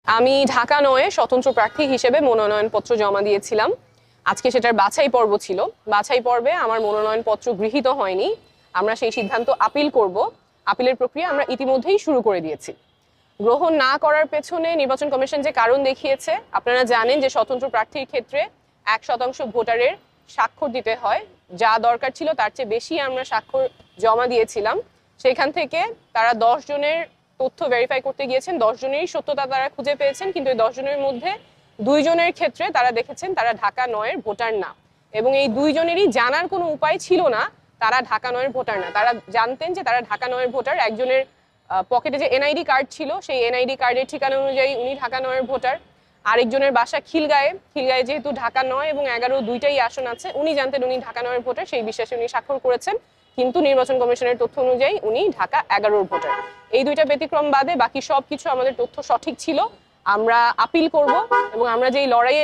আমি ঢাকা ৯-এ স্বতন্ত্র প্রার্থী হিসেবে মনোনয়নপত্র জমা দিয়েছিলাম। আজকে সেটার বাছাই পর্ব ছিল। বাছাই পর্বে আমার মনোনয়নপত্র গৃহীত হয়নি। আমরা সেই সিদ্ধান্ত আপিল করব। আপিলের প্রক্রিয়া আমরা ইতিমধ্যেই শুরু করে দিয়েছি। গ্রহণ না করার পেছনে নির্বাচন কমিশন যে কারণ দেখিয়েছে, আপনারা জানেন যে স্বতন্ত্র প্রার্থীর ক্ষেত্রে ১% ভোটারের স্বাক্ষর দিতে হয়। যা দরকার ছিল তার চেয়ে বেশি আমরা স্বাক্ষর জমা দিয়েছিলাম। সেখান থেকে তারা ১০ জনের তথ্য ভেরিফাই করতে গিয়েছেন, ১০ জনেরই সত্যতা তারা খুঁজে পেয়েছেন, কিন্তু এই ১০ জনের মধ্যে ২ জনের ক্ষেত্রে তারা দেখেছেন তারা ঢাকা ৯-এর ভোটার না, এবং এই ২ জনেরই জানার কোনো উপায় ছিল না তারা ঢাকা ৯-এর ভোটার না। তারা জানতেন যে তারা ঢাকা ৯-এর ভোটার। একজনের পকেটে যে এনআইডি কার্ড ছিল, সেই এনআইডি কার্ডের ঠিকানা অনুযায়ী উনি ঢাকা ৯-এর ভোটার। আরেকজনের বাসা খিলগাঁয়ে। খিলগাঁয়ে যেহেতু ঢাকা ৯ এবং ১১ দুইটাই আসন আছে, উনি জানতেন উনি ঢাকা ৯-এর ভোটার, সেই বিশ্বাসে উনি স্বাক্ষর করেছেন, কিন্তু নির্বাচন কমিশনের তথ্য অনুযায়ী উনি ঢাকা ১১-র ভোটার। এই দুইটা ব্যতিক্রম বাদে বাকি সবকিছু আমাদের তথ্য সঠিক ছিল। আমরা আপিল করব এবং আমরা যেই লড়াইয়ে